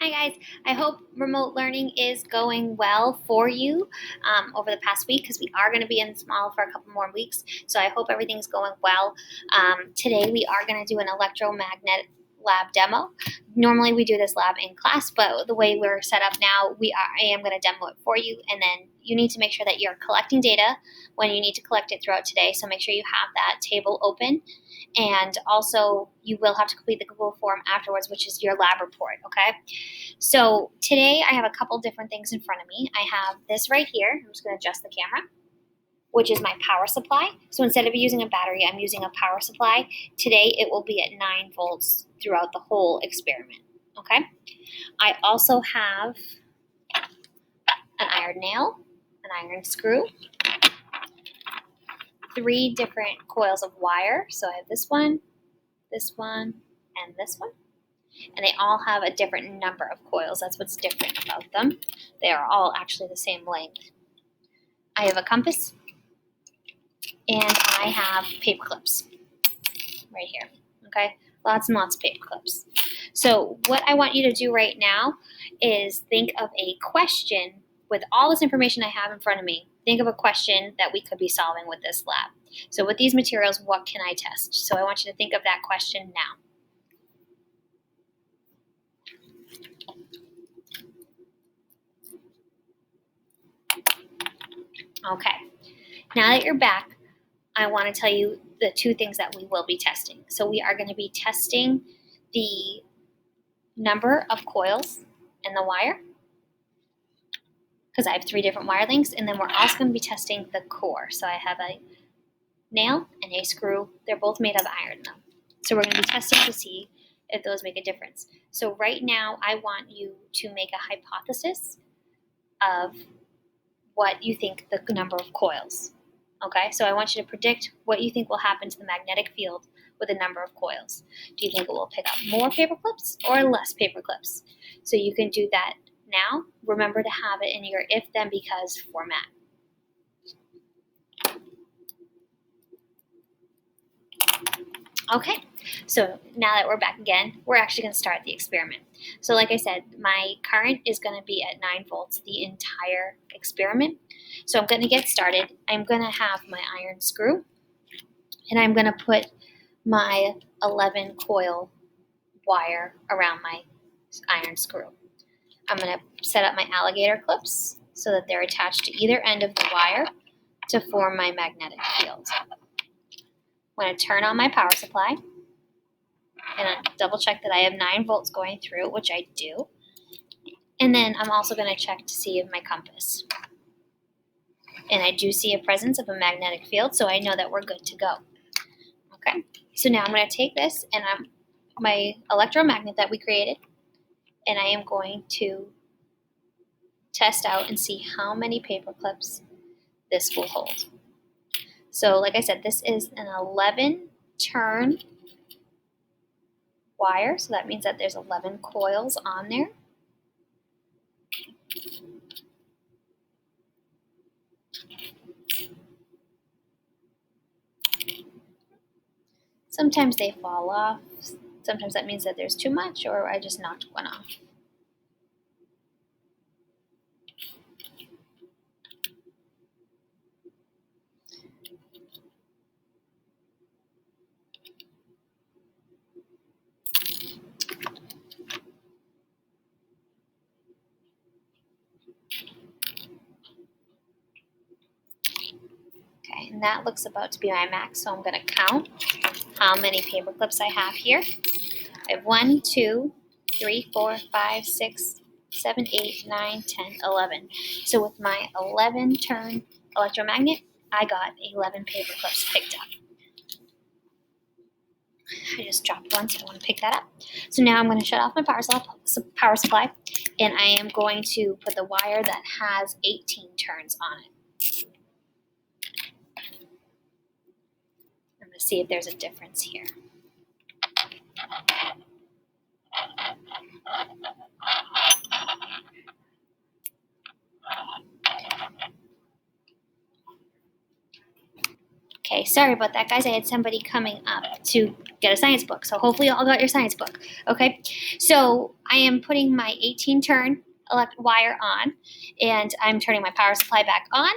Hi guys, I hope remote learning is going well for you over the past week because we are going to be in small for a couple more weeks. So I hope everything's going well. Today we are going to do an electromagnet lab demo. Normally we do this lab in class, but the way we're set up now, I am going to demo it for you, and then you need to make sure that you're collecting data when you need to collect it throughout today. So make sure you have that table open. And also, you will have to complete the Google form afterwards, which is your lab report, okay? So today I have a couple different things in front of me. I have this right here. I'm just going to adjust the camera, which is my power supply. So instead of using a battery, I'm using a power supply. Today it will be at 9 volts throughout the whole experiment, okay? I also have an iron nail, an iron screw, 3 different coils of wire. So I have this one, and this one. And they all have a different number of coils. That's what's different about them. They are all actually the same length. I have a compass, and I have paper clips right here, okay? Lots and lots of paper clips. So what I want you to do right now is think of a question. With all this information I have in front of me, think of a question that we could be solving with this lab. So with these materials, what can I test? So I want you to think of that question now. Okay, now that you're back, I want to tell you the 2 things that we will be testing. So we are going to be testing the number of coils in the wire, because I have 3 different wire lengths, and then we're also going to be testing the core. So I have a nail and a screw. They're both made of iron though. So we're going to be testing to see if those make a difference. So right now I want you to make a hypothesis of what you think the number of coils. Okay, so I want you to predict what you think will happen to the magnetic field with a number of coils. Do you think it will pick up more paper clips or less paper clips? So you can do that now. Remember to have it in your if then because format. Okay, so now that we're back again, we're actually going to start the experiment. So like I said, my current is going to be at 9 volts the entire experiment. So I'm going to get started. I'm going to have my iron screw, and I'm going to put my 11 coil wire around my iron screw. I'm going to set up my alligator clips so that they're attached to either end of the wire to form my magnetic field. I'm going to turn on my power supply and double check that I have 9 volts going through, which I do. And then I'm also going to check to see if my compass. And I do see a presence of a magnetic field, so I know that we're good to go. Okay, so now I'm going to take this and my electromagnet that we created, and I am going to test out and see how many paper clips this will hold. So like I said, this is an 11 turn wire, so that means that there's 11 coils on there. Sometimes they fall off. Sometimes that means that there's too much, or I just knocked one off. Okay, and that looks about to be my max, so I'm going to count how many paper clips I have here. I have 1, 2, 3, 4, 5, 6, 7, 8, 9, 10, 11. So with my 11 turn electromagnet, I got 11 paper clips picked up. I just dropped one, so I want to pick that up. So now I'm going to shut off my power supply, and I am going to put the wire that has 18 turns on it. I'm going to see if there's a difference here. Okay, sorry about that, guys. I had somebody coming up to get a science book. So hopefully you all got your science book. Okay, so I am putting my 18 turn wire on, and I'm turning my power supply back on.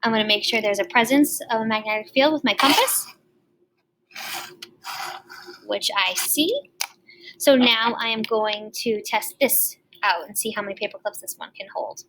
I'm going to make sure there's a presence of a magnetic field with my compass, which I see. So now I am going to test this out and see how many paper clips this one can hold.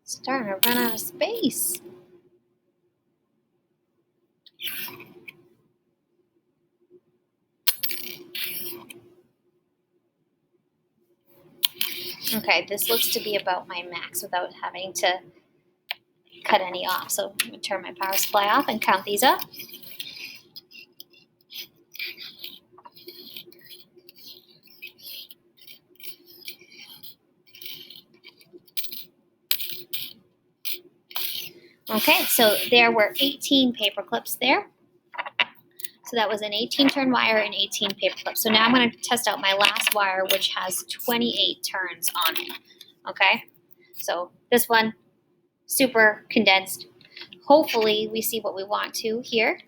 Starting to run out of space. Okay, this looks to be about my max without having to cut any off. So I'm going to turn my power supply off and count these up. Okay, so there were 18 paper clips there. So that was an 18 turn wire and 18 paper clips. So now I'm going to test out my last wire, which has 28 turns on it. Okay, so this one, super condensed. Hopefully we see what we want to here.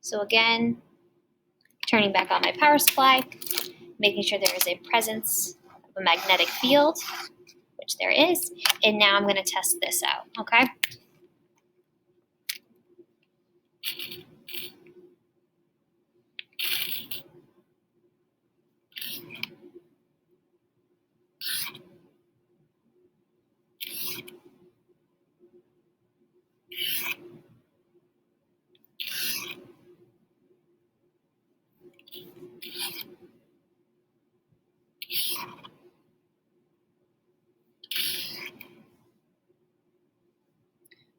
So again, turning back on my power supply, making sure there is a presence of a magnetic field, which there is. And now I'm going to test this out, okay?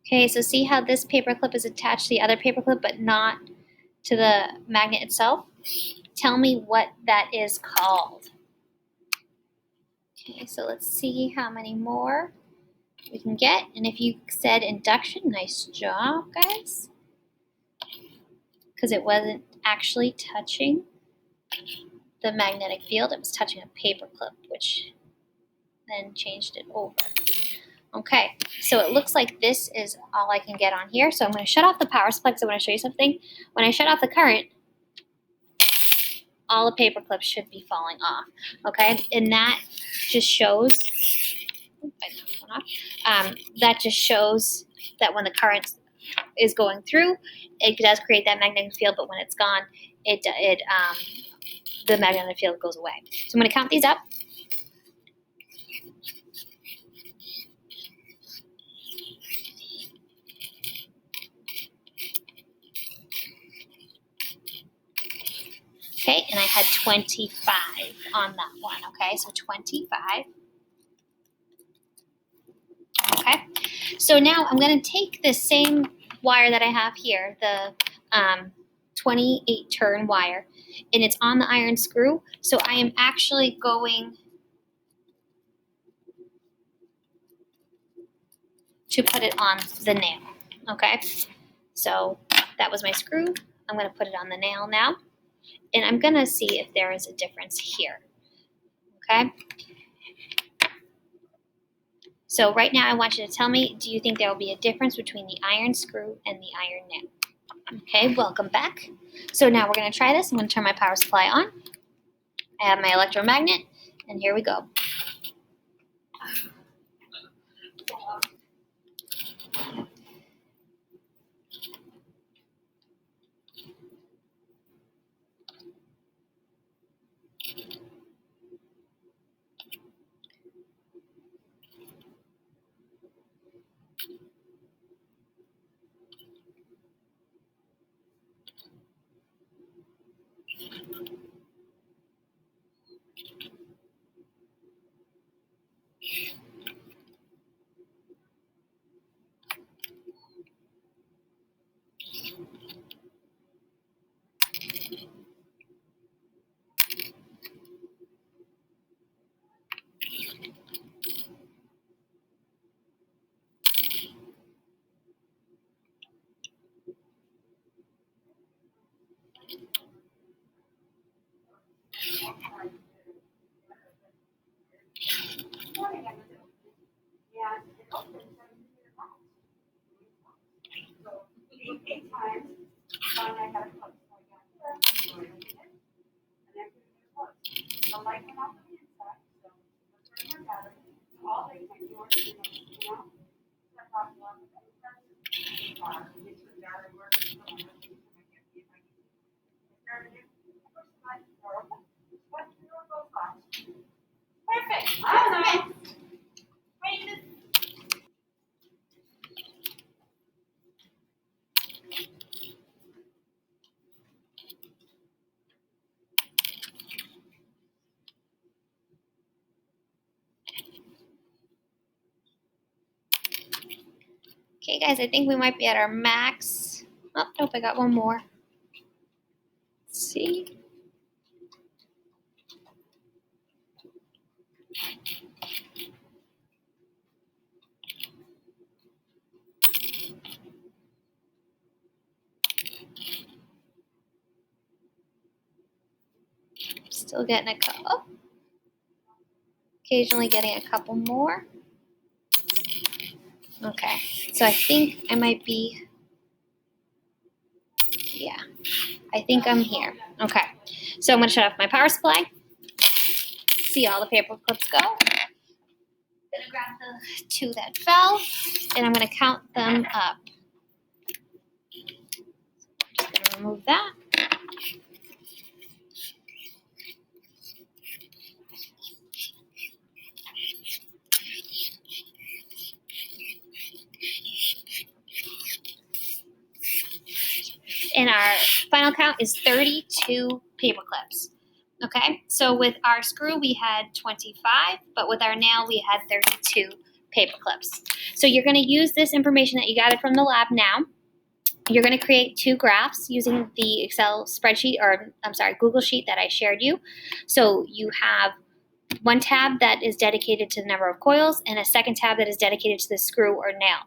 Okay, so see how this paper clip is attached to the other paper clip, but not to the magnet itself? Tell me what that is called. Okay, so let's see how many more we can get. And if you said induction, nice job, guys. Because it wasn't actually touching the magnetic field, it was touching a paper clip, which then changed it over. Okay, so it looks like this is all I can get on here. So I'm going to shut off the power supply because I want to show you something. When I shut off the current, all the paper clips should be falling off. Okay, and that just shows, that just shows that when the current is going through, it does create that magnetic field, but when it's gone, the magnetic field goes away. So I'm going to count these up. Okay, and I had 25 on that one, okay, so 25. Okay, so now I'm going to take this same wire that I have here, the 28 turn wire, and it's on the iron screw, so I am actually going to put it on the nail, okay? So that was my screw. I'm going to put it on the nail now. And I'm going to see if there is a difference here, okay? So right now I want you to tell me, do you think there will be a difference between the iron screw and the iron nail? Okay, welcome back. So now we're going to try this. I'm going to turn my power supply on. I have my electromagnet, and here we go. Perfect. Awesome. Okay, guys, I think we might be at our max. Oh, nope, I got one more. Let's see. Still getting a couple. Oh, occasionally getting a couple more. Okay, so I think I might be, yeah, I think I'm here. Okay, so I'm going to shut off my power supply. See all the paper clips go. I'm going to grab the 2 that fell, and I'm going to count them up. Just going to remove that. And our final count is 32 paper clips. Okay, so with our screw we had 25, but with our nail we had 32 paper clips. So you're going to use this information that you gathered from the lab now. You're going to create 2 graphs using the Excel spreadsheet, or I'm sorry, Google Sheet that I shared you. So you have one tab that is dedicated to the number of coils and a second tab that is dedicated to the screw or nail.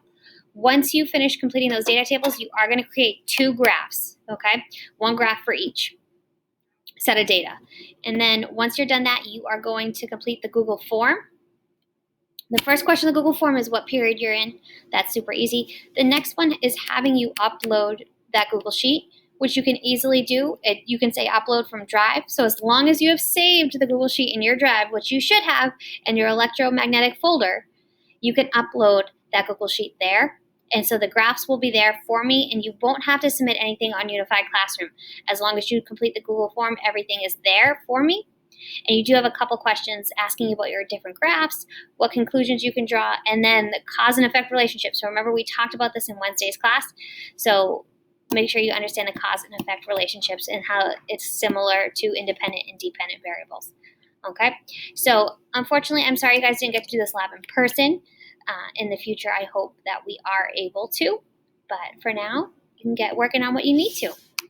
Once you finish completing those data tables, you are going to create 2 graphs, okay? 1 graph for each set of data. And then once you're done that, you are going to complete the Google form. The first question of the Google form is what period you're in. That's super easy. The next one is having you upload that Google Sheet, which you can easily do. You can say upload from Drive. So as long as you have saved the Google Sheet in your Drive, which you should have in your electromagnetic folder, you can upload that Google Sheet there. And so the graphs will be there for me, and you won't have to submit anything on Unified Classroom. As long as you complete the Google form, everything is there for me. And you do have a couple questions asking you about your different graphs, what conclusions you can draw, and then the cause and effect relationship. So remember, we talked about this in Wednesday's class. So make sure you understand the cause and effect relationships and how it's similar to independent and dependent variables. Okay, so unfortunately, I'm sorry you guys didn't get to do this lab in person. In the future, I hope that we are able to. But for now, you can get working on what you need to.